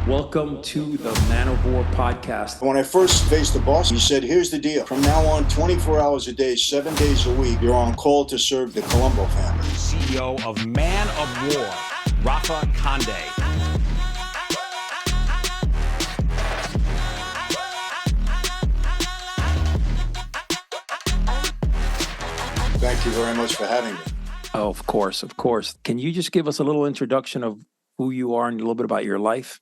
Welcome to the Man of War podcast. When I first faced the boss, he said, here's the deal. From now on, 24 hours a day, 7 days a week, you're on call to serve the Colombo family. CEO of Man of War, Rafa Conde. Thank you very much for having me. Oh, of course, of course. Can you just give us a little introduction of who you are and a little bit about your life?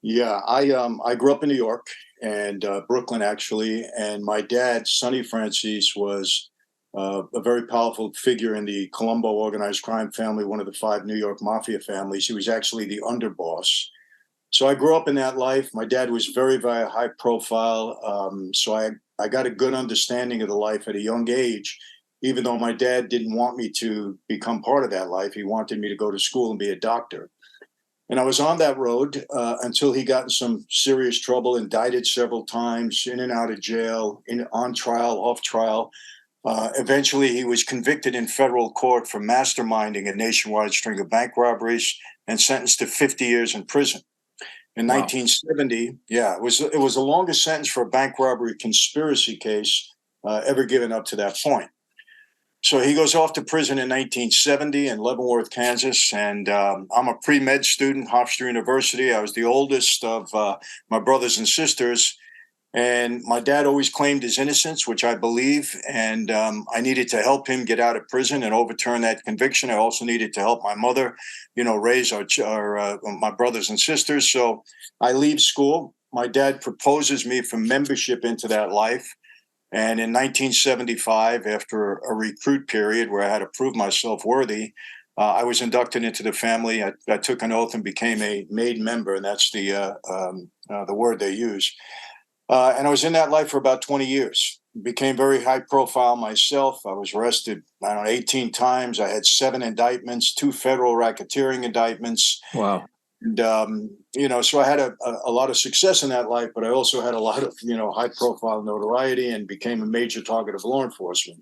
Yeah, I grew up in New York and Brooklyn, actually. And my dad, Sonny Franzese, was a very powerful figure in the Colombo organized crime family, one of the 5 New York Mafia families. He was actually the underboss. So I grew up in that life. My dad was very, very high profile. So I got a good understanding of the life at a young age, even though my dad didn't want me to become part of that life. He wanted me to go to school and be a doctor. And I was on that road until he got in some serious trouble, indicted several times, in and out of jail, on trial, off trial. Eventually, he was convicted in federal court for masterminding a nationwide string of bank robberies and sentenced to 50 years in prison. In 1970, it was the longest sentence for a bank robbery conspiracy case ever given up to that point. So he goes off to prison in 1970 in Leavenworth, Kansas, and I'm a pre-med student, Hofstra University. I was the oldest of my brothers and sisters, and my dad always claimed his innocence, which I believe, and I needed to help him get out of prison and overturn that conviction. I also needed to help my mother, raise my brothers and sisters. So I leave school. My dad proposes me for membership into that life. And in 1975, after a recruit period where I had to prove myself worthy, I was inducted into the family. I took an oath and became a made member, and that's the word they use. And I was in that life for about 20 years. Became very high profile myself. I was arrested, 18 times. I had 7 indictments, 2 federal racketeering indictments. Wow. And, so I had a lot of success in that life, but I also had a lot of, high profile notoriety and became a major target of law enforcement.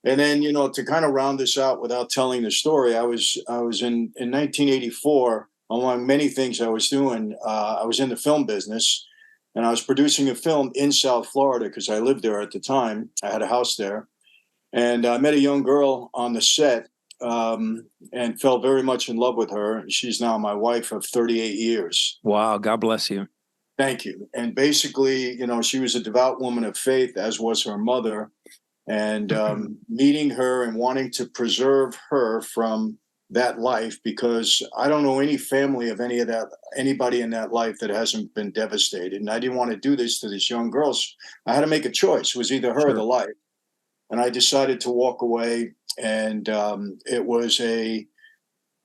And then, to kind of round this out without telling the story, I was in 1984, among many things I was doing, I was in the film business, and I was producing a film in South Florida because I lived there at the time. I had a house there, and I met a young girl on the set, and fell very much in love with her. She's now my wife of 38 years. Wow. God bless you. Thank you. And basically, she was a devout woman of faith, as was her mother. And meeting her and wanting to preserve her from that life, because I don't know any family of anybody in that life that hasn't been devastated. And I didn't want to do this to this young girl. I had to make a choice. It was either her or the life. And I decided to walk away. And it was a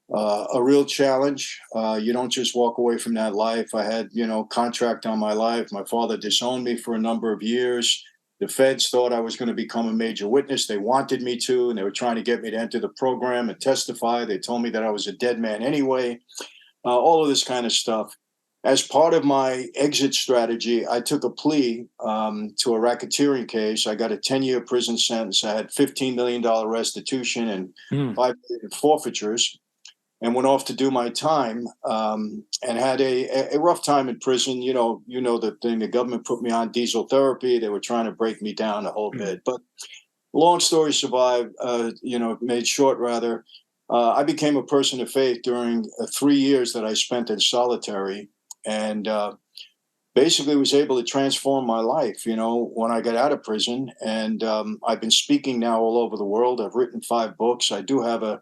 real challenge. You don't just walk away from that life. I had, contract on my life. My father disowned me for a number of years. The feds thought I was going to become a major witness. They wanted me to, and they were trying to get me to enter the program and testify. They told me that I was a dead man anyway. All of this kind of stuff. As part of my exit strategy, I took a plea to a racketeering case. I got a 10-year prison sentence. I had $15 million restitution and 5 million forfeitures, and went off to do my time, and had a rough time in prison. You know the thing. The government put me on diesel therapy. They were trying to break me down a whole bit. But long story made short rather, I became a person of faith during 3 years that I spent in solitary. And basically was able to transform my life, when I got out of prison. And I've been speaking now all over the world. I've written 5 books. I do have a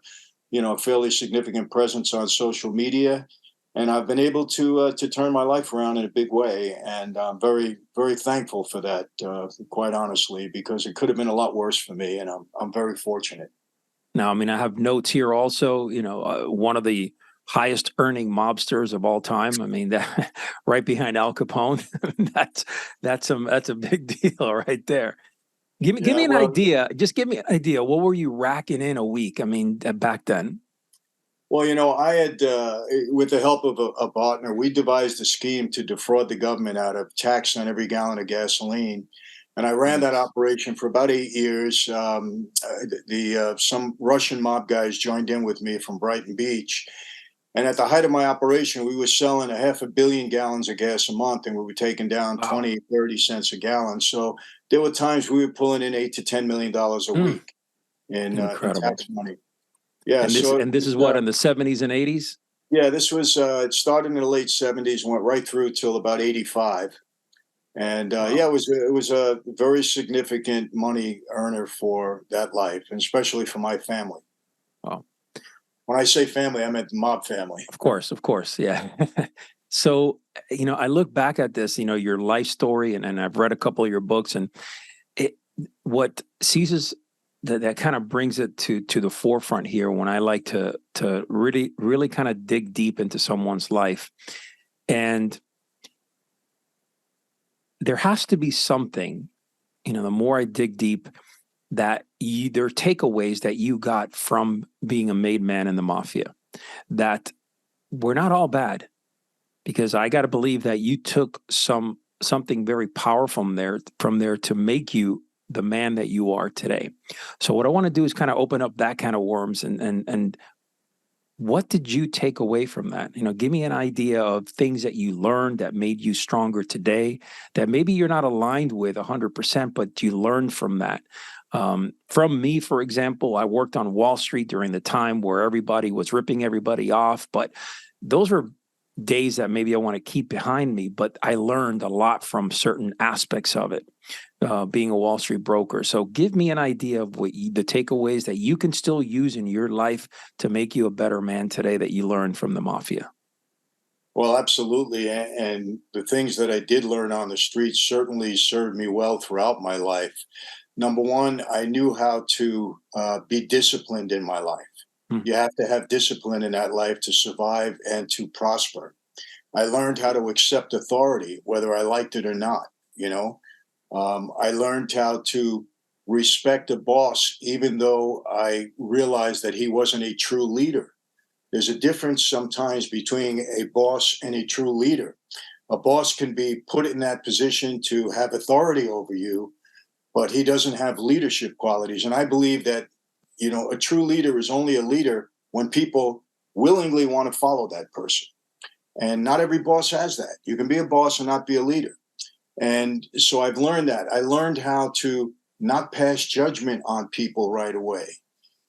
fairly significant presence on social media. And I've been able to turn my life around in a big way. And I'm very, very thankful for that, quite honestly, because it could have been a lot worse for me. And I'm very fortunate. Now, I have notes here also, one of the highest earning mobsters of all time. That right behind Al Capone. that's a big deal right there. Give me an idea. Just give me an idea. What were you racking in a week? Back then. Well, I had, with the help of a partner, we devised a scheme to defraud the government out of tax on every gallon of gasoline. And I ran that operation for about 8 years. Some Russian mob guys joined in with me from Brighton Beach. And at the height of my operation, we were selling 500 million gallons of gas a month, and we were taking down Wow. 20, 30 cents a gallon. So there were times we were pulling in $8 to $10 million a week in Incredible. tax money. Yeah. And this is what, in the 70s and 80s? Yeah, this was it started in the late 70s, went right through till about 85. And Wow. yeah, it was a very significant money earner for that life, and especially for my family. Wow. When I say family, I meant the mob family. Of course, yeah. So, I look back at this, your life story, and I've read a couple of your books, and what seizes that kind of brings it to the forefront here when I like to really, really kind of dig deep into someone's life. And there has to be something, the more I dig deep, that there are takeaways that you got from being a made man in the Mafia, that we're not all bad, because I got to believe that you took something very powerful from there to make you the man that you are today. So what I want to do is kind of open up that kind of worms, and what did you take away from that? Give me an idea of things that you learned that made you stronger today, that maybe you're not aligned with 100%, but you learned from that. From me, for example, I worked on Wall Street during the time where everybody was ripping everybody off, but those were days that maybe I want to keep behind me, but I learned a lot from certain aspects of it, being a Wall Street broker. So give me an idea of the takeaways that you can still use in your life to make you a better man today that you learned from the Mafia. Well, absolutely. And the things that I did learn on the streets certainly served me well throughout my life. Number one, I knew how to be disciplined in my life. You have to have discipline in that life to survive and to prosper. I learned how to accept authority, whether I liked it or not. I learned how to respect a boss, even though I realized that he wasn't a true leader. There's a difference sometimes between a boss and a true leader. A boss can be put in that position to have authority over you, but he doesn't have leadership qualities. And I believe that a true leader is only a leader when people willingly want to follow that person. And not every boss has that. You can be a boss and not be a leader. And so I've learned that. I learned how to not pass judgment on people right away.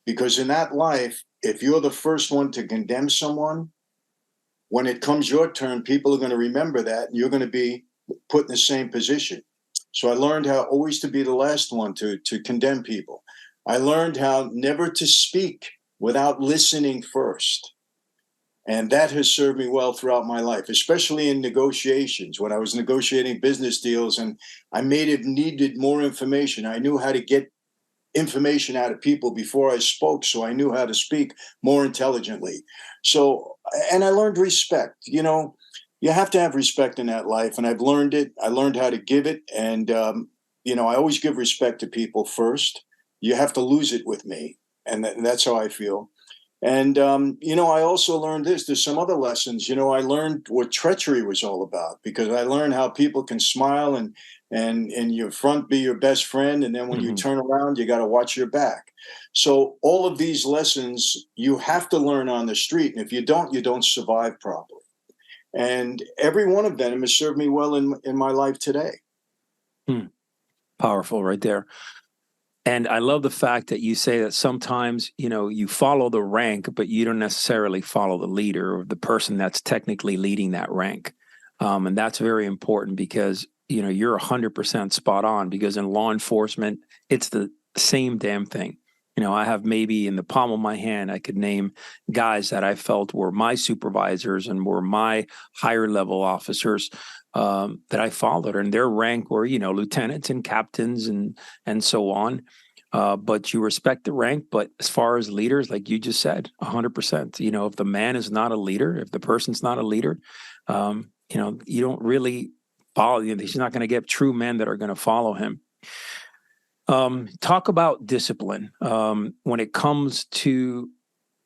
Because in that life, if you're the first one to condemn someone, when it comes your turn, people are going to remember that, and you're going to be put in the same position. So I learned how always to be the last one to condemn people. I learned how never to speak without listening first. And that has served me well throughout my life, especially in negotiations. When I was negotiating business deals and I needed more information, I knew how to get information out of people before I spoke. So I knew how to speak more intelligently. So, and I learned respect. You have to have respect in that life. And I've learned it. I learned how to give it. And, I always give respect to people first. You have to lose it with me. And that's how I feel. And, I also learned this. There's some other lessons. I learned what treachery was all about, because I learned how people can smile and in your front be your best friend. And then when you turn around, you got to watch your back. So all of these lessons you have to learn on the street. And if you don't survive properly. And every one of them has served me well in my life today. Powerful right there. And I love the fact that you say that sometimes, you follow the rank, but you don't necessarily follow the leader or the person that's technically leading that rank. And that's very important, because, you're 100% spot on, because in law enforcement, it's the same damn thing. I have maybe in the palm of my hand, I could name guys that I felt were my supervisors and were my higher level officers that I followed, and their rank were, lieutenants and captains and so on. But you respect the rank. But as far as leaders, like you just said, 100%, if the man is not a leader, if the person's not a leader, you don't really follow. He's not going to get true men that are going to follow him. Talk about discipline when it comes to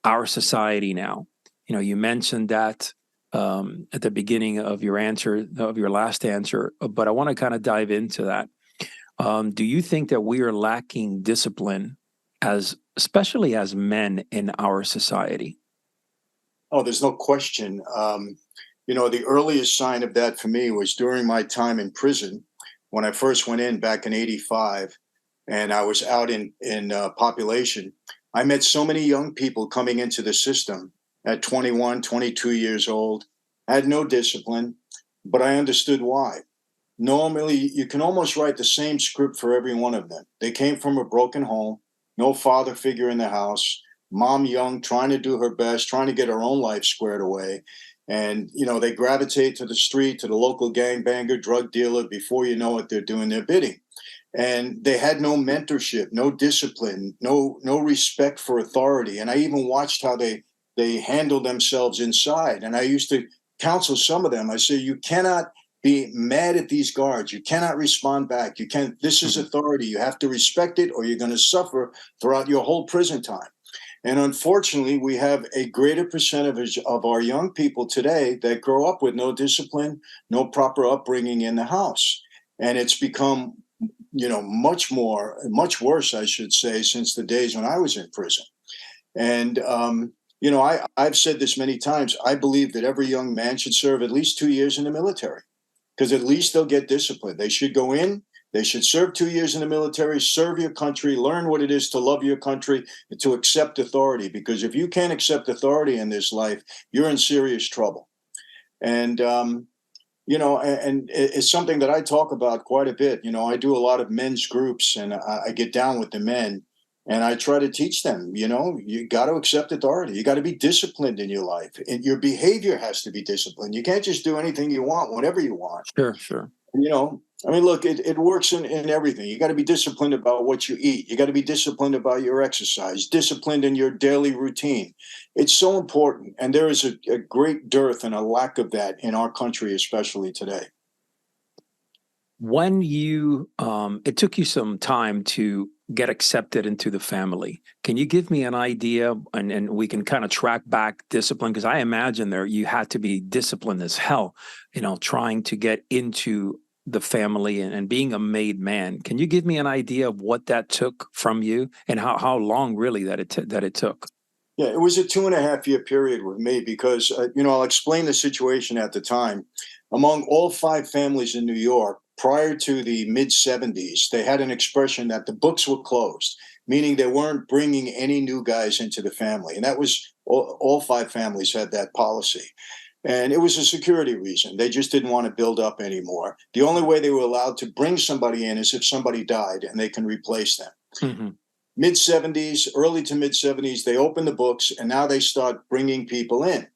our society now. You mentioned that at the beginning of your last answer, but I want to kind of dive into that. Do you think that we are lacking discipline, especially as men in our society? Oh, there's no question. The earliest sign of that for me was during my time in prison when I first went in back in '85, and I was out in population. I met so many young people coming into the system at 21, 22 years old, had no discipline, but I understood why. Normally, you can almost write the same script for every one of them. They came from a broken home, no father figure in the house, mom young, trying to do her best, trying to get her own life squared away. And, they gravitate to the street, to the local gangbanger, drug dealer. Before you know it, they're doing their bidding. And they had no mentorship, no discipline, no respect for authority. And I even watched how they handled themselves inside. And I used to counsel some of them. I say, you cannot be mad at these guards. You cannot respond back. You can't. This is authority. You have to respect it, or you're going to suffer throughout your whole prison time. And unfortunately, we have a greater percentage of our young people today that grow up with no discipline, no proper upbringing in the house. And it's become, much worse, I should say, since the days when I was in prison. And, I've said this many times. I believe that every young man should serve at least 2 years in the military, because at least they'll get discipline. They should go in. They should serve 2 years in the military, serve your country, learn what it is to love your country, and to accept authority. Because if you can't accept authority in this life, you're in serious trouble. And, and it's something that I talk about quite a bit. I do a lot of men's groups, and I get down with the men, and I try to teach them, you got to accept authority. You got to be disciplined in your life, and your behavior has to be disciplined. You can't just do anything you want, whatever you want. Sure. Look, it works in everything. You got to be disciplined about what you eat. You got to be disciplined about your exercise, disciplined in your daily routine. It's so important. And there is a great dearth and a lack of that in our country, especially today. When it took you some time to get accepted into the family, can you give me an idea, and we can kind of track back discipline? Because I imagine you had to be disciplined as hell, trying to get into the family and being a made man. Can you give me an idea of what that took from you, and how long really that it took? Yeah, it was a 2.5 year period with me because, I'll explain the situation at the time. Among all 5 families in New York, prior to the mid-'70s, they had an expression that the books were closed, meaning they weren't bringing any new guys into the family. And that was all 5 families had that policy. And it was a security reason. They just didn't want to build up anymore. The only way they were allowed to bring somebody in is if somebody died and they can replace them. Mm-hmm. Mid-'70s, early to mid-'70s, they opened the books, and now they start bringing people in.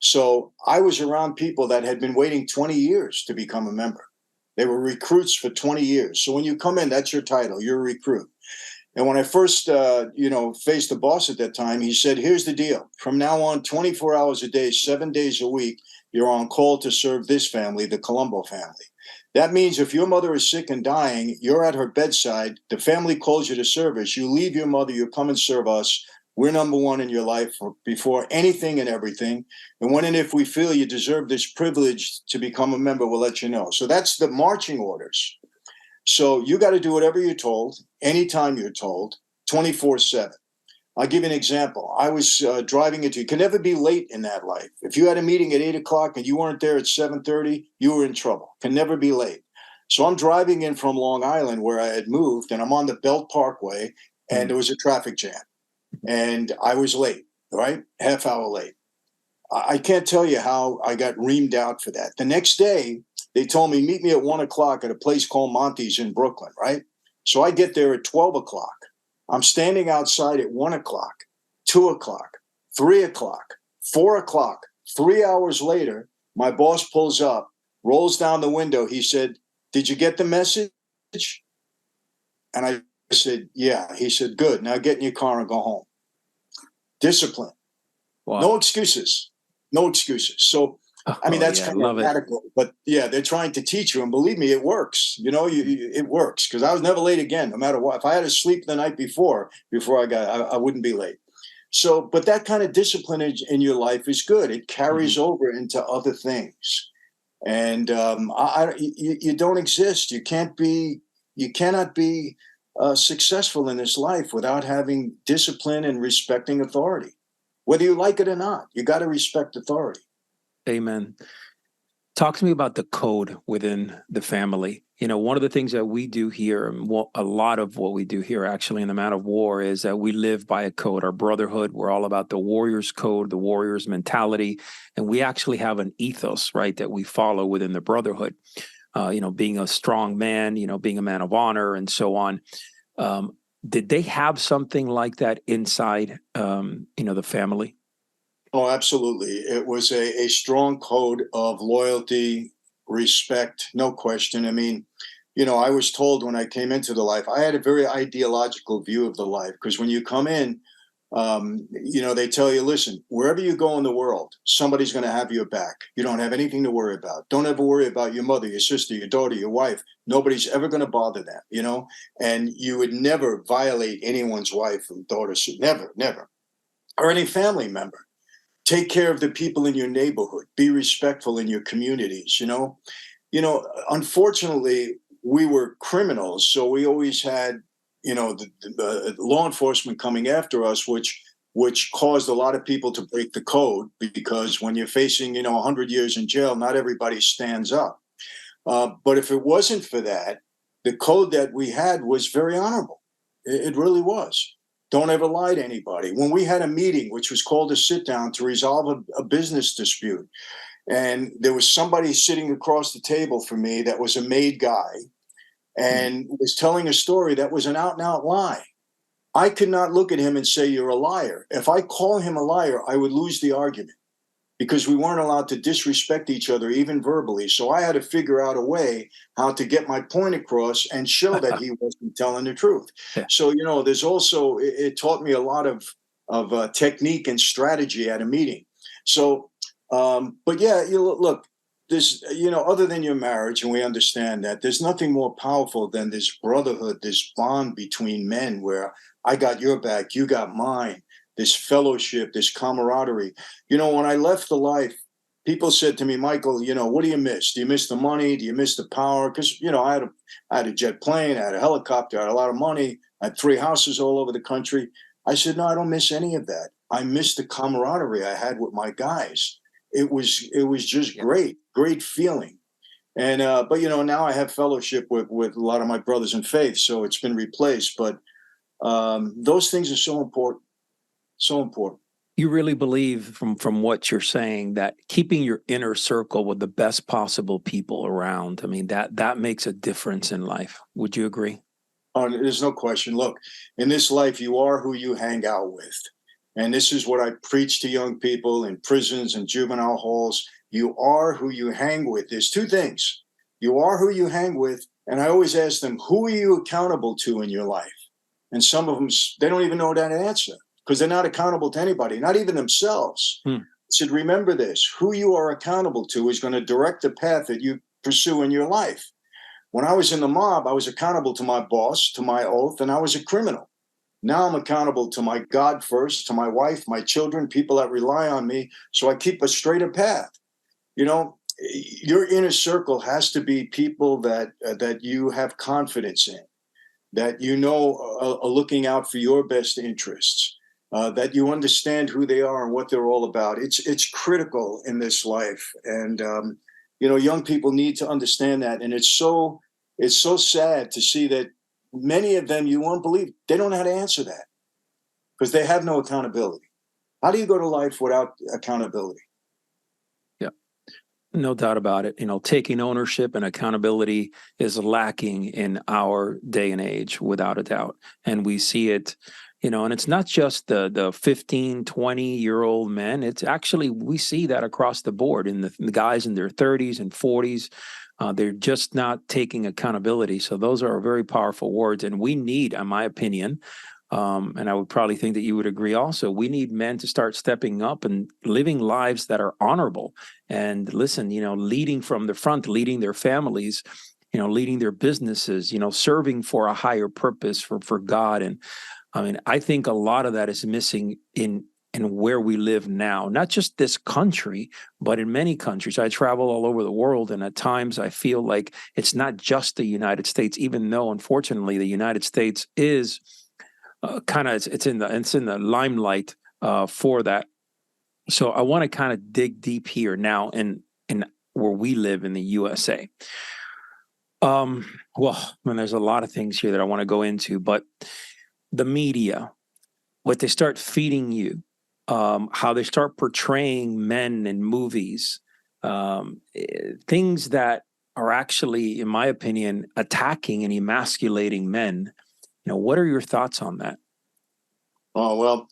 So I was around people that had been waiting 20 years to become a member. They were recruits for 20 years. So when you come in, that's your title. You're a recruit. And when I first, faced the boss at that time, he said, here's the deal. From now on, 24 hours a day, 7 days a week, you're on call to serve this family, the Colombo family. That means if your mother is sick and dying, you're at her bedside, the family calls you to service, you leave your mother, you come and serve us. We're number one in your life before anything and everything. And when and if we feel you deserve this privilege to become a member, we'll let you know. So that's the marching orders. So you got to do whatever you're told, anytime you're told, 24/7. I'll give you an example. I was driving you can never be late in that life. If you had a meeting at 8 o'clock and you weren't there at 7:30, you were in trouble. Can never be late. So I'm driving in from Long Island where I had moved, and I'm on the Belt Parkway, and there was a traffic jam. And I was late, right? Half hour late. I can't tell you how I got reamed out for that. The next day, they told me, meet me at 1 o'clock at a place called Monty's in Brooklyn, right? So I get there at 12 o'clock. I'm standing outside at 1 o'clock, 2 o'clock, 3 o'clock, 4 o'clock. 3 hours later, my boss pulls up, rolls down the window. He said, did you get the message? And I said, yeah. He said, good. Now get in your car and go home. Discipline. Wow. No excuses. No excuses. So, that's kind of radical, but yeah, they're trying to teach you, and believe me, it works. It works, because I was never late again, no matter what. If I had to sleep the night before I wouldn't be late. So, but that kind of discipline in your life is good. It carries over into other things, and you don't exist. You cannot be successful in this life without having discipline and respecting authority. whether you like it or not. You got to respect authority. Amen. Talk to me about the code within the family. One of the things that we do here, and a lot of what we do here actually in the Man of War, is that we live by a code. Our brotherhood, we're all about the warrior's code, the warrior's mentality. And we actually have an ethos, right, that we follow within the brotherhood. Being a strong man, being a man of honor and so on. Did they have something like that inside, the family? Oh, absolutely. It was a strong code of loyalty, respect, no question. I mean, I was told when I came into the life, I had a very ideological view of the life, because when you come in, they tell you, listen, wherever you go in the world, somebody's going to have your back. You don't have anything to worry about. Don't ever worry about your mother, your sister, your daughter, your wife. Nobody's ever going to bother them, and you would never violate anyone's wife or daughter. Never, never. Or any family member. Take care of the people in your neighborhood. Be respectful in your communities. Unfortunately, we were criminals, so we always had, the law enforcement coming after us, which caused a lot of people to break the code, because when you're facing, 100 years in jail, not everybody stands up. But if it wasn't for that, the code that we had was very honorable. It really was. Don't ever lie to anybody. When we had a meeting, which was called a sit down to resolve a business dispute, and there was somebody sitting across the table from me that was a made guy and was telling a story that was an out and out lie. I could not look at him and say, you're a liar. If I call him a liar, I would lose the argument, because we weren't allowed to disrespect each other, even verbally. So I had to figure out a way how to get my point across and show that he wasn't telling the truth. Yeah. So, there's also, it taught me a lot of technique and strategy at a meeting. So, but yeah, look, there's, other than your marriage, and we understand that, there's nothing more powerful than this brotherhood, this bond between men, where I got your back, you got mine. This fellowship, this camaraderie. When I left the life, people said to me, Michael, what do you miss? Do you miss the money? Do you miss the power? Because, I had a jet plane, I had a helicopter, I had a lot of money, I had 3 houses all over the country. I said, no, I don't miss any of that. I miss the camaraderie I had with my guys. It was just great feeling. And, but, now I have fellowship with a lot of my brothers in faith, so it's been replaced. But those things are so important. So important. You really believe from what you're saying that keeping your inner circle with the best possible people around, I mean, that makes a difference in life. Would you agree? Oh, there's no question. Look, in this life, you are who you hang out with. And this is what I preach to young people in prisons and juvenile halls. You are who you hang with. There's 2 things. You are who you hang with. And I always ask them, who are you accountable to in your life? And some of them, they don't even know that answer, because they're not accountable to anybody, not even themselves. I said, remember this, who you are accountable to is going to direct the path that you pursue in your life. When I was in the mob, I was accountable to my boss, to my oath, and I was a criminal. Now I'm accountable to my God first, to my wife, my children, people that rely on me, so I keep a straighter path. Your inner circle has to be people that you have confidence in, that are looking out for your best interests. That you understand who they are and what they're all about. It's critical in this life, and young people need to understand that. And it's so sad to see that many of them, you won't believe, they don't know how to answer that, because they have no accountability. How do you go to life without accountability? Yeah, no doubt about it. Taking ownership and accountability is lacking in our day and age, without a doubt, and we see it. And it's not just the 15, 20-year-old men. It's actually, we see that across the board in the guys in their 30s and 40s. They're just not taking accountability. So those are very powerful words. And we need, in my opinion, and I would probably think that you would agree also, we need men to start stepping up and living lives that are honorable. And listen, leading from the front, leading their families, leading their businesses, serving for a higher purpose for God. And I mean, I think a lot of that is missing in where we live now, not just this country, but in many countries. I travel all over the world, and at times I feel like it's not just the United States, even though, unfortunately, the United States is it's in the limelight for that. So I want to kind of dig deep here now in where we live in the USA. Well, I mean, there's a lot of things here that I want to go into, but the media, what they start feeding you, how they start portraying men in movies, things that are actually, in my opinion, attacking and emasculating men. What are your thoughts on that? Oh, well,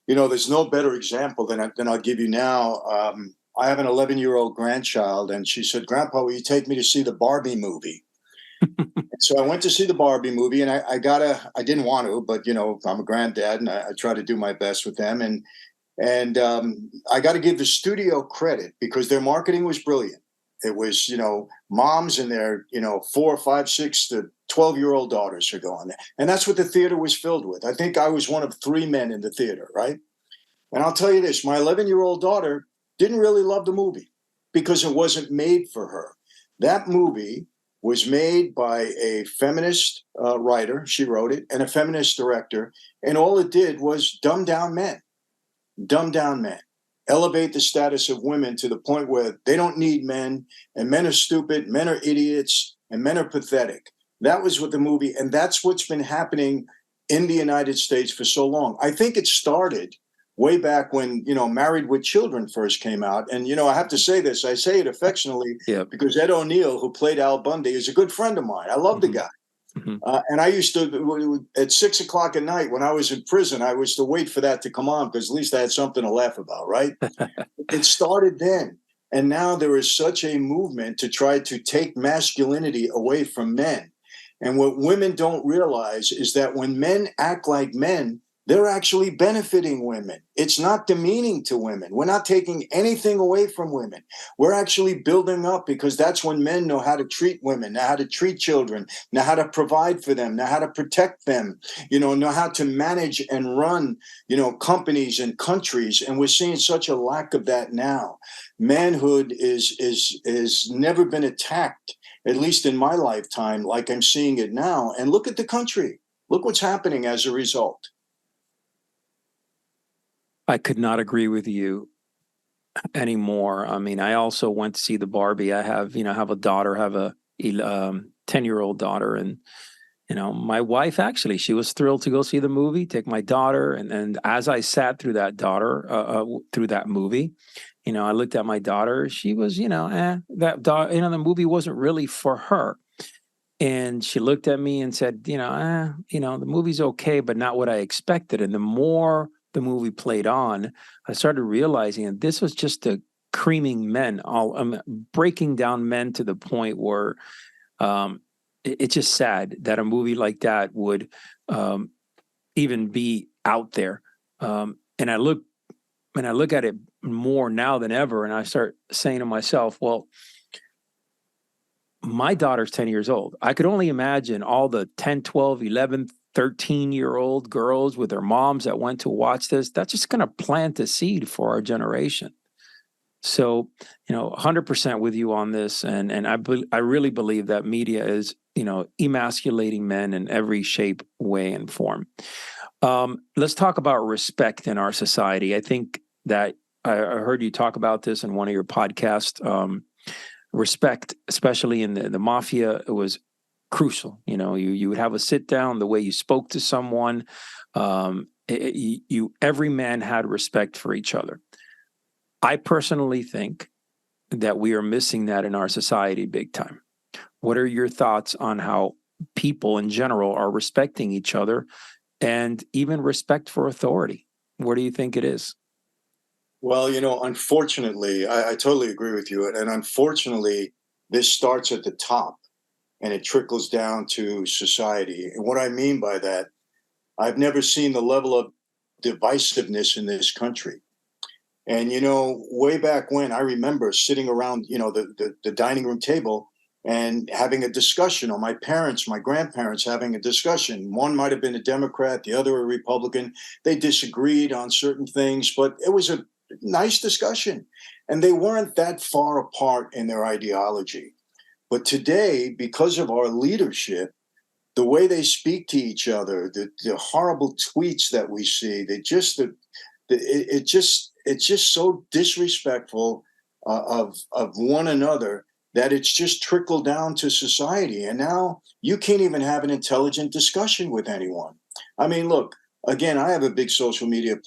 there's no better example than I'll give you now. I have an 11-year-old grandchild, and she said, "Grandpa, will you take me to see the Barbie movie?" And so I went to see the Barbie movie, and I didn't want to, but I'm a granddad, and I try to do my best with them, and I got to give the studio credit because their marketing was brilliant. It was, moms and their, 4, 5, 6 to 12-year-old daughters are going there. And that's what the theater was filled with. I think I was one of 3 men in the theater, right? And I'll tell you this, my 11-year-old daughter didn't really love the movie because it wasn't made for her. That movie was made by a feminist writer, she wrote it, and a feminist director. And all it did was dumb down men. Dumb down men, elevate the status of women to the point where they don't need men, and men are stupid, men are idiots, and men are pathetic. That was what the movie, and that's what's been happening in the United States for so long. I think it started way back when, Married with Children first came out. And, I have to say this, I say it affectionately because Ed O'Neill, who played Al Bundy, is a good friend of mine. I love the guy. And I used to, at 6 o'clock at night when I was in prison, I was to wait for that to come on because at least I had something to laugh about, right? It started then. And now there is such a movement to try to take masculinity away from men. And what women don't realize is that when men act like men, they're actually benefiting women. It's not demeaning to women. We're not taking anything away from women. We're actually building up because that's when men know how to treat women, know how to treat children, know how to provide for them, know how to protect them, know how to manage and run, companies and countries. And we're seeing such a lack of that now. Manhood is never been attacked, at least in my lifetime, like I'm seeing it now. And look at the country. Look what's happening as a result. I could not agree with you anymore. I mean, I also went to see the Barbie. I have a daughter, have a 10-year-old daughter, and my wife actually, she was thrilled to go see the movie, take my daughter, and as I sat through that through that movie, I looked at my daughter. She was, the movie wasn't really for her. And she looked at me and said, the movie's okay, but not what I expected. And the more the movie played on, I started realizing that this was just a creaming men, breaking down men to the point where it's just sad that a movie like that would even be out there. And I look at it more now than ever, and I start saying to myself, well, my daughter's 10 years old. I could only imagine all the 10, 12, 11, 13-year-old girls with their moms that went to watch this. That's just going to plant a seed for our generation. So, 100% with you on this. And I really believe that media is, emasculating men in every shape, way, and form. Let's talk about respect in our society. I think that I heard you talk about this in one of your podcasts. Respect, especially in the Mafia, it was crucial. You would have a sit down, the way you spoke to someone. Every man had respect for each other. I personally think that we are missing that in our society big time. What are your thoughts on how people in general are respecting each other and even respect for authority? What do you think it is? Well, unfortunately, I totally agree with you. And unfortunately, this starts at the top and it trickles down to society. And what I mean by that, I've never seen the level of divisiveness in this country. And, way back when, I remember sitting around, the dining room table and having a discussion, or my grandparents having a discussion. One might have been a Democrat, the other a Republican. They disagreed on certain things, but it was a nice discussion. And they weren't that far apart in their ideology. But today, because of our leadership, the way they speak to each other, the horrible tweets that we see, It's just so disrespectful of one another that it's just trickled down to society. And now you can't even have an intelligent discussion with anyone. I mean, look, again, I have a big social media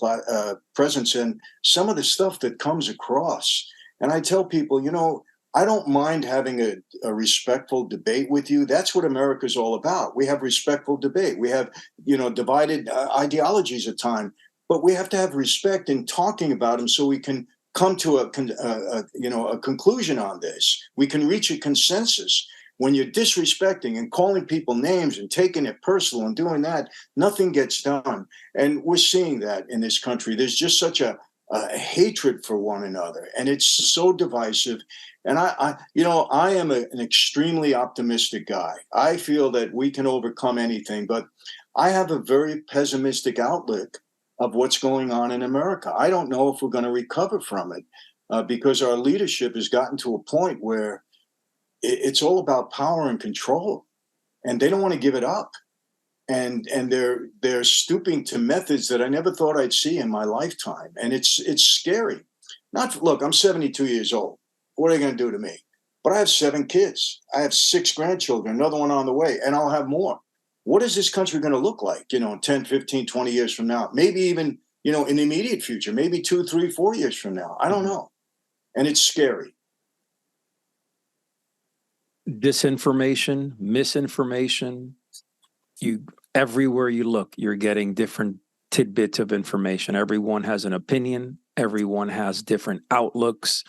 presence, and some of the stuff that comes across, and I tell people, I don't mind having a respectful debate with you. That's what America's all about. We have respectful debate. We have, divided ideologies at times, but we have to have respect in talking about them so we can come to a conclusion on this. We can reach a consensus. When you're disrespecting and calling people names and taking it personal and doing that, nothing gets done. And we're seeing that in this country. There's just such a hatred for one another, and it's so divisive. And I am an extremely optimistic guy. I feel that we can overcome anything, but I have a very pessimistic outlook of what's going on in America. I don't know if we're going to recover from it because our leadership has gotten to a point where it's all about power and control, and they don't want to give it up. And they're stooping to methods that I never thought I'd see in my lifetime, and it's scary. Look, I'm 72 years old. What are they going to do to me? But I have 7 kids. I have 6 grandchildren, another one on the way, and I'll have more. What is this country going to look like, 10, 15, 20 years from now? Maybe even, in the immediate future, maybe 2, 3, 4 years from now. I don't know. And it's scary. Disinformation, misinformation, everywhere you look, you're getting different tidbits of information. Everyone has an opinion. Everyone has different outlooks.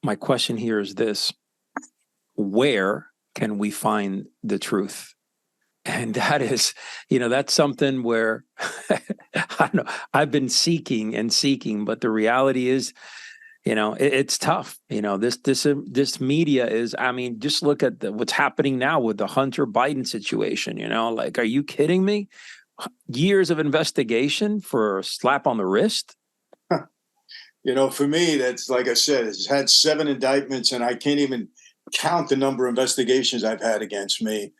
My question here is this: where can we find the truth? And that is, that's something where I don't know, I've been seeking, but the reality is, it's tough. This media is, just look at what's happening now with the Hunter Biden situation, are you kidding me? Years of investigation for a slap on the wrist. For me, that's, like I said, it's had 7 indictments, and I can't even count the number of investigations I've had against me.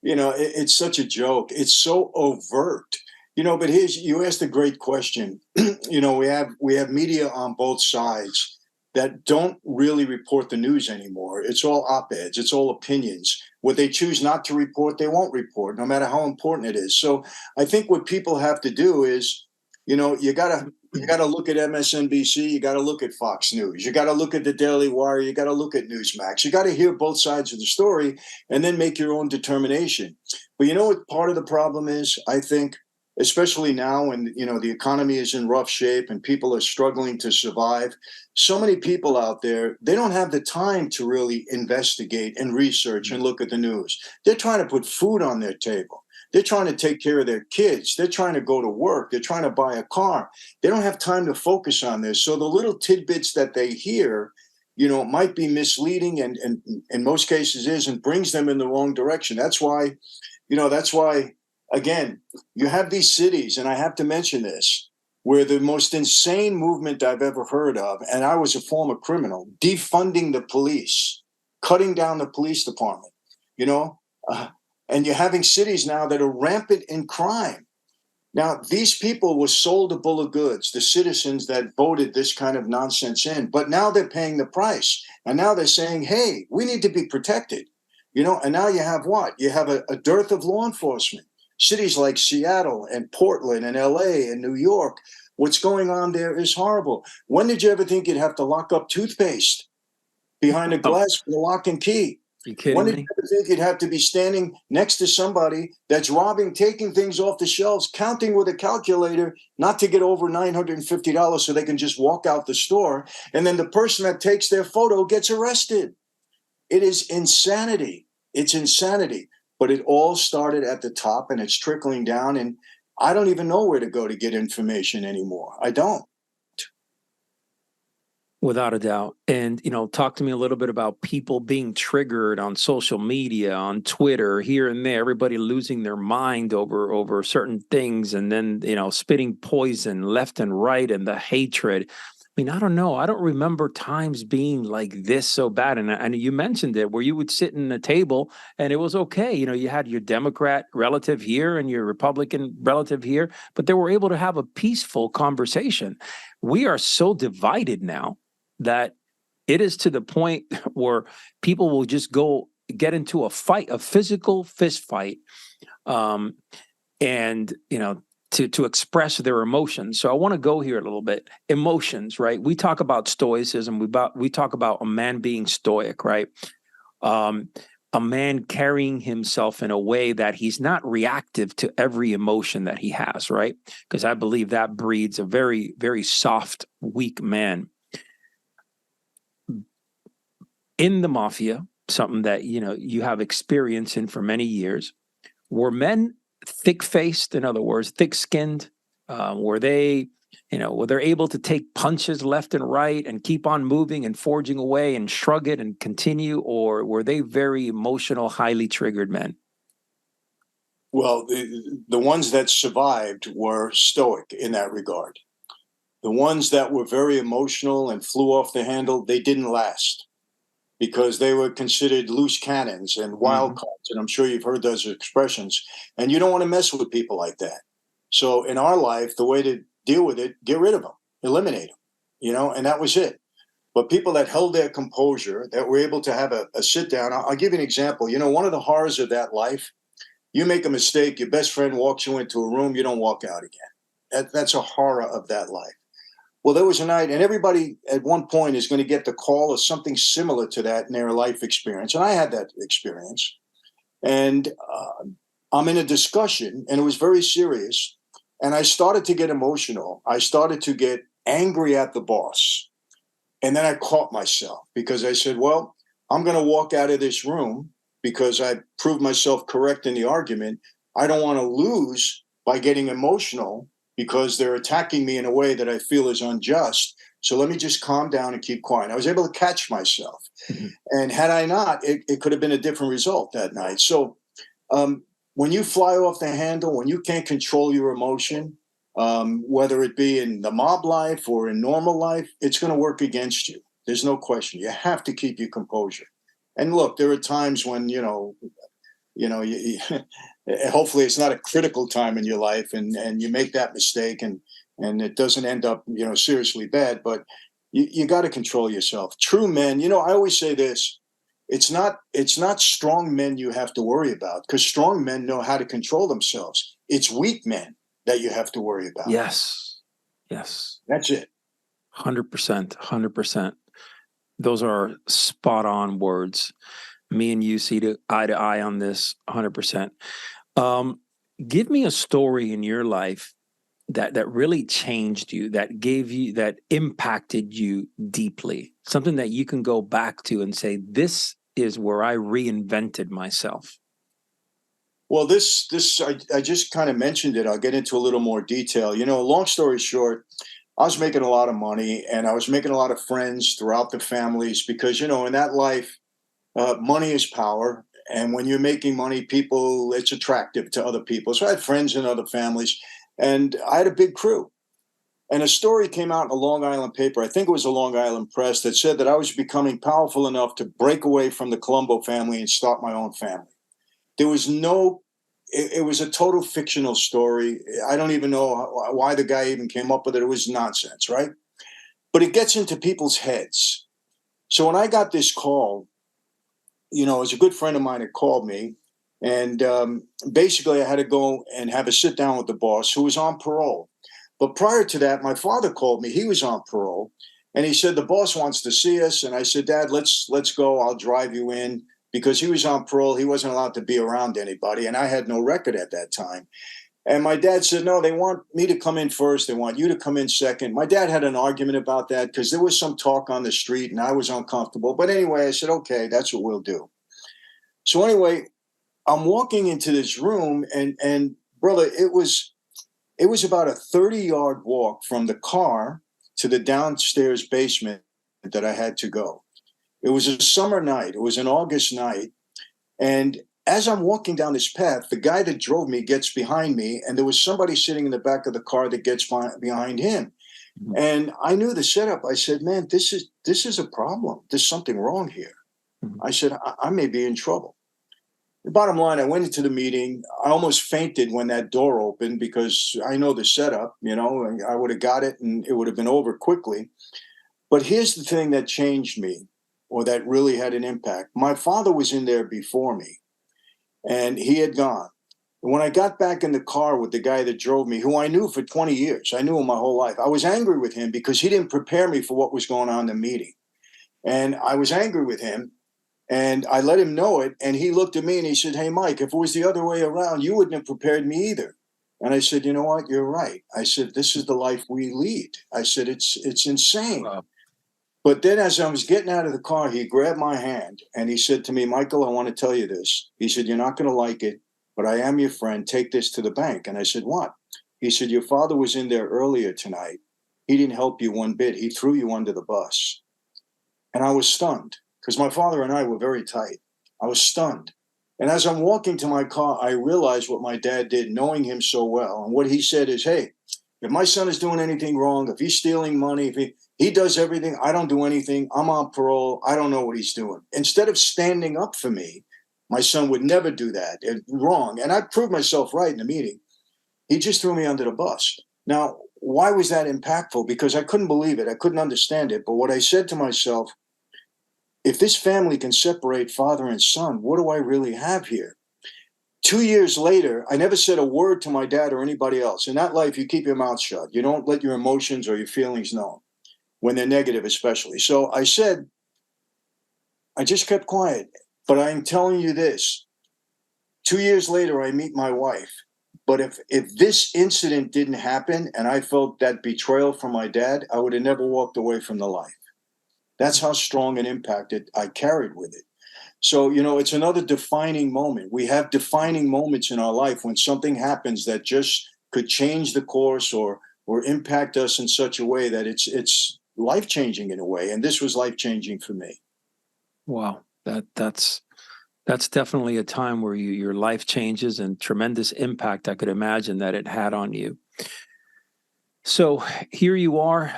It's such a joke. It's so overt. But you asked a great question. We have media on both sides that don't really report the news anymore. It's all op-eds. It's all opinions. What they choose not to report, they won't report, no matter how important it is. So I think what people have to do is, you gotta look at MSNBC. You gotta look at Fox News. You gotta look at the Daily Wire. You gotta look at Newsmax. You gotta hear both sides of the story and then make your own determination. But what part of the problem is, I think, especially now when the economy is in rough shape and people are struggling to survive. So many people out there, they don't have the time to really investigate and research and look at the news. They're trying to put food on their table. They're trying to take care of their kids. They're trying to go to work. They're trying to buy a car. They don't have time to focus on this. So the little tidbits that they hear, might be misleading and in most cases is, and brings them in the wrong direction. That's why, again, you have these cities, and I have to mention this, where the most insane movement I've ever heard of, and I was a former criminal, defunding the police, cutting down the police department, and you're having cities now that are rampant in crime. Now, these people were sold a bill of goods, the citizens that voted this kind of nonsense in, but now they're paying the price. And now they're saying, hey, we need to be protected, and now you have what? You have a dearth of law enforcement. Cities like Seattle and Portland and LA and New York, what's going on there is horrible. When did you ever think you'd have to lock up toothpaste behind a glass with a lock and key? Are you kidding When did me? you ever think you'd have to be standing next to somebody that's robbing, taking things off the shelves, counting with a calculator, not to get over $950 so they can just walk out the store, and then the person that takes their photo gets arrested? It is insanity. It's insanity. But it all started at the top, and it's trickling down, and I don't even know where to go to get information anymore. I don't. Without a doubt. And, talk to me a little bit about people being triggered on social media, on Twitter, here and there, everybody losing their mind over certain things, and then, spitting poison left and right, and the hatred. mean, I don't know. I don't remember times being like this so bad. And you mentioned it, where you would sit in a table and it was okay. You know, you had your Democrat relative here and your Republican relative here, but they were able to have a peaceful conversation. We are so divided now that it is to the point where people will just go get into a fight, a physical fist fight, um, and to express their emotions. So I want to go here a little bit. Emotions, right? We talk about stoicism. We talk about a man being stoic, right? A man carrying himself in a way that he's not reactive to every emotion that he has, right? Because I believe that breeds a very, very soft, weak man. In the Mafia, something that you have experience in for many years, were men thick-faced, in other words, thick-skinned? Were they, were they able to take punches left and right and keep on moving and forging away and shrug it and continue, or were they very emotional, highly triggered men? Well, the ones that survived were stoic in that regard. The ones that were very emotional and flew off the handle, they didn't last, because they were considered loose cannons and wild cards. And I'm sure you've heard those expressions. And you don't want to mess with people like that. So in our life, the way to deal with it, get rid of them, eliminate them, and that was it. But people that held their composure, that were able to have a sit down, I'll give you an example. One of the horrors of that life, you make a mistake, your best friend walks you into a room, you don't walk out again. That's a horror of that life. Well, there was a night, and everybody at one point is going to get the call or something similar to that in their life experience. And I had that experience. And I'm in a discussion, and it was very serious. And I started to get emotional. I started to get angry at the boss. And then I caught myself, because I said, well, I'm going to walk out of this room because I proved myself correct in the argument. I don't want to lose by getting emotional, because they're attacking me in a way that I feel is unjust. So let me just calm down and keep quiet. I was able to catch myself. And had I not, it could have been a different result that night. So when you fly off the handle, when you can't control your emotion, whether it be in the mob life or in normal life, it's going to work against you. There's no question. You have to keep your composure. And look, there are times when, hopefully it's not a critical time in your life, and you make that mistake and it doesn't end up, seriously bad, but you got to control yourself. True men, I always say this, it's not strong men you have to worry about, because strong men know how to control themselves. It's weak men that you have to worry about. Yes. That's it. 100%. Those are spot on words. Me and you see eye to eye on this 100%. Give me a story in your life that really changed you, that impacted you deeply, something that you can go back to and say, this is where I reinvented myself. Well, I just kind of mentioned it. I'll get into a little more detail. Long story short, I was making a lot of money, and I was making a lot of friends throughout the families, because, in that life, money is power. And when you're making money, it's attractive to other people. So I had friends in other families, and I had a big crew. And a story came out in a Long Island paper, I think it was a Long Island Press, that said that I was becoming powerful enough to break away from the Colombo family and start my own family. There was it was a total fictional story. I don't even know why the guy even came up with it. It was nonsense, right? But it gets into people's heads. So when I got this call, it was a good friend of mine that called me. And basically, I had to go and have a sit down with the boss, who was on parole. But prior to that, my father called me. He was on parole. And he said, the boss wants to see us. And I said, Dad, let's go. I'll drive you in. Because he was on parole. He wasn't allowed to be around anybody. And I had no record at that time. And my dad said, no, they want me to come in first. They want you to come in second. My dad had an argument about that, because there was some talk on the street and I was uncomfortable. But anyway, I said, okay, that's what we'll do. So anyway, I'm walking into this room, and brother, it was about a 30-yard walk from the car to the downstairs basement that I had to go. It was a summer night. It was an August night. And as I'm walking down this path, the guy that drove me gets behind me, and there was somebody sitting in the back of the car that gets behind him. And I knew the setup. I said, man, this is a problem. There's something wrong here. Mhm. I said, I may be in trouble. The bottom line, I went into the meeting. I almost fainted when that door opened because I know the setup, and I would have got it and it would have been over quickly. But here's the thing that changed me, or that really had an impact. My father was in there before me, and he had gone. And when I got back in the car with the guy that drove me, who I knew for 20 years, I knew him my whole life, I was angry with him because he didn't prepare me for what was going on in the meeting. And I was angry with him. And I let him know it. And he looked at me and he said, hey, Mike, if it was the other way around, you wouldn't have prepared me either. And I said, you know what? You're right. I said, this is the life we lead. I said, it's insane. Wow. But then as I was getting out of the car, he grabbed my hand and he said to me, Michael, I want to tell you this. He said, you're not going to like it, but I am your friend. Take this to the bank. And I said, what? He said, your father was in there earlier tonight. He didn't help you one bit. He threw you under the bus. And I was stunned because my father and I were very tight. I was stunned. And as I'm walking to my car, I realized what my dad did, knowing him so well. And what he said is, hey, if my son is doing anything wrong, if he's stealing money, if he does everything, I don't do anything, I'm on parole, I don't know what he's doing. Instead of standing up for me, my son would never do that. Wrong. And I proved myself right in the meeting. He just threw me under the bus. Now, why was that impactful? Because I couldn't believe it. I couldn't understand it. But what I said to myself, if this family can separate father and son, what do I really have here? 2 years later, I never said a word to my dad or anybody else. In that life, you keep your mouth shut. You don't let your emotions or your feelings known, when they're negative especially. So I said, I just kept quiet. But I'm telling you this, 2 years later, I meet my wife. But if this incident didn't happen and I felt that betrayal from my dad, I would have never walked away from the life. That's how strong an impact I carried with it. So, it's another defining moment. We have defining moments in our life when something happens that just could change the course or impact us in such a way that it's life-changing in a way. And this was life-changing for me. Wow. That's definitely a time where your life changes and tremendous impact I could imagine that it had on you. So here you are.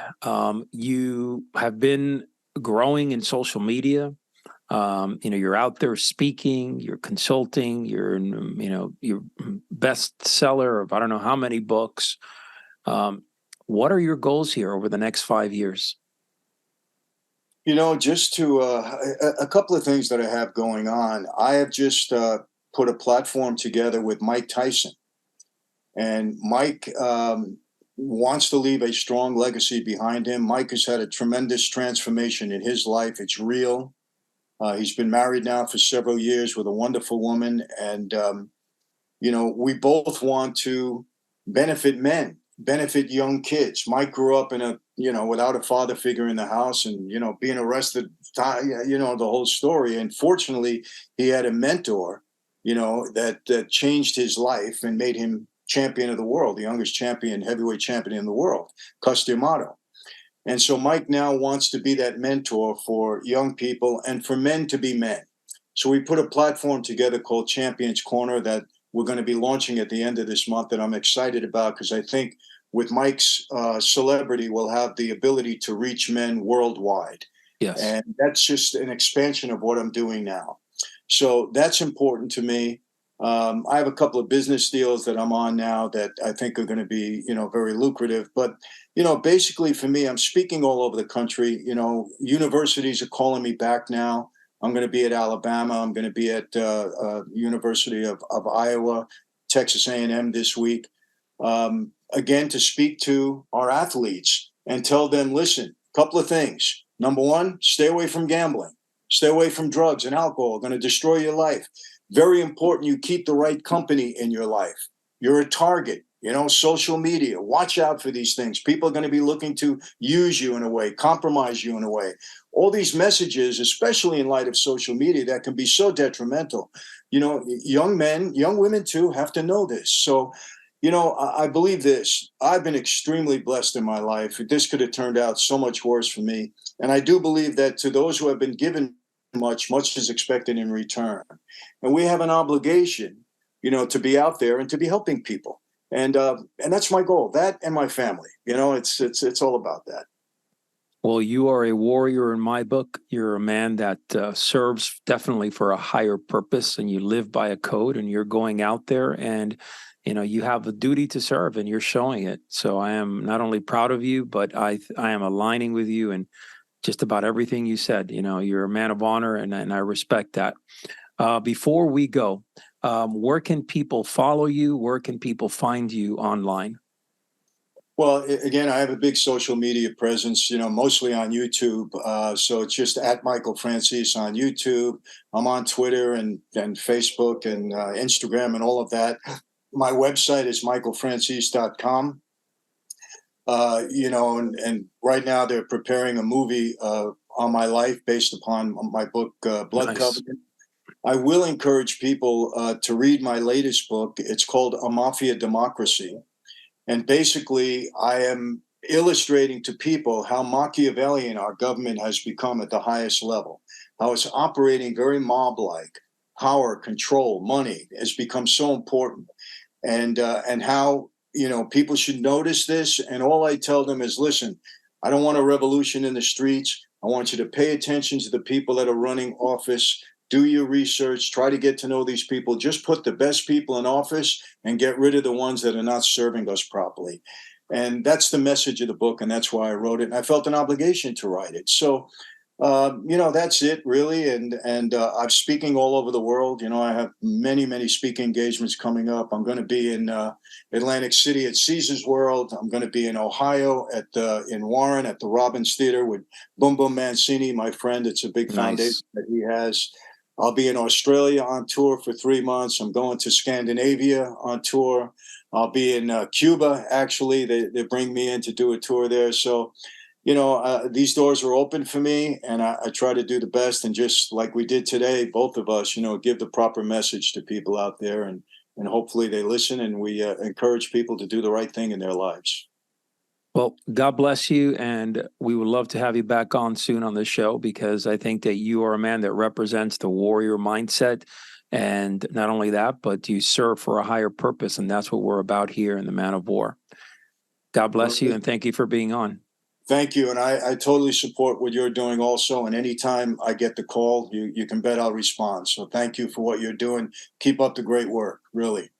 You have been growing in social media. You're out there speaking, you're consulting, you're bestseller of I don't know how many books. What are your goals here over the next 5 years? Just to a couple of things that I have going on. I have just put a platform together with Mike Tyson. And Mike wants to leave a strong legacy behind him. Mike has had a tremendous transformation in his life. It's real. He's been married now for several years with a wonderful woman. And, we both want to benefit men, benefit young kids. Mike grew up without a father figure in the house and, being arrested, the whole story. And fortunately, he had a mentor, that changed his life and made him champion of the world, the youngest heavyweight champion in the world, Customato. And so Mike now wants to be that mentor for young people and for men to be men. So we put a platform together called Champions Corner that we're going to be launching at the end of this month that I'm excited about because I think with Mike's celebrity, we'll have the ability to reach men worldwide. Yes. And that's just an expansion of what I'm doing now. So that's important to me. I have a couple of business deals that I'm on now that I think are going to be, very lucrative. But, basically for me, I'm speaking all over the country. Universities are calling me back now. I'm going to be at Alabama. I'm going to be at University of Iowa, Texas A&M this week. Again, to speak to our athletes and tell them, listen, a couple of things. Number one, stay away from gambling. Stay away from drugs and alcohol. Going to destroy your life. Very important you keep the right company in your life. You're a target, social media. Watch out for these things. People are going to be looking to use you in a way, compromise you in a way. All these messages, especially in light of social media, that can be so detrimental. Young men, young women too, have to know this. So, I believe this. I've been extremely blessed in my life. This could have turned out so much worse for me. And I do believe that to those who have been given much is expected in return. And we have an obligation, to be out there and to be helping people. And that's my goal. That and my family. You know, it's all about that. Well, you are a warrior in my book. You're a man that serves definitely for a higher purpose, and you live by a code, and you're going out there and, you know, you have a duty to serve, and you're showing it. So I am not only proud of you, but I am aligning with you and just about everything you said. You know, you're a man of honor, and I respect that. Before we go, where can people follow you? Where can people find you online? Well, again, I have a big social media presence, you know, mostly on YouTube. So it's just at Michael Franzese on YouTube. I'm on Twitter and Facebook and Instagram and all of that. My website is michaelfranzese.com. You know, and right now they're preparing a movie on my life based upon my book, Blood Nice. Covenant. I will encourage people to read my latest book. It's called A Mafia Democracy. And basically, I am illustrating to people how Machiavellian our government has become at the highest level, how it's operating very mob-like. Power, control, money has become so important, and how, you know, people should notice this. And all I tell them is, listen, I don't want a revolution in the streets. I want you to pay attention to the people that are running office. Do your research, try to get to know these people. Just put the best people in office and get rid of the ones that are not serving us properly. And that's the message of the book, and that's why I wrote it. And I felt an obligation to write it. So, you know, that's it really. And I'm speaking all over the world. You know, I have many speaking engagements coming up. I'm going to be in Atlantic City at Caesar's World. I'm going to be in Ohio in Warren at the Robbins Theater with Boom Boom Mancini, my friend. It's a big foundation that he has. I'll be in Australia on tour for 3 months. I'm going to Scandinavia on tour. I'll be in Cuba, actually. They bring me in to do a tour there. So, you know, these doors are open for me, and I try to do the best. And just like we did today, both of us, you know, give the proper message to people out there, and hopefully they listen, and we encourage people to do the right thing in their lives. Well, God bless you, and we would love to have you back on soon on the show, because I think that you are a man that represents the warrior mindset. And not only that, but you serve for a higher purpose, and that's what we're about here in the Man of War. God bless you, and thank you for being on. Thank you. And I totally support what you're doing also. And anytime I get the call, you can bet I'll respond. So thank you for what you're doing. Keep up the great work, really.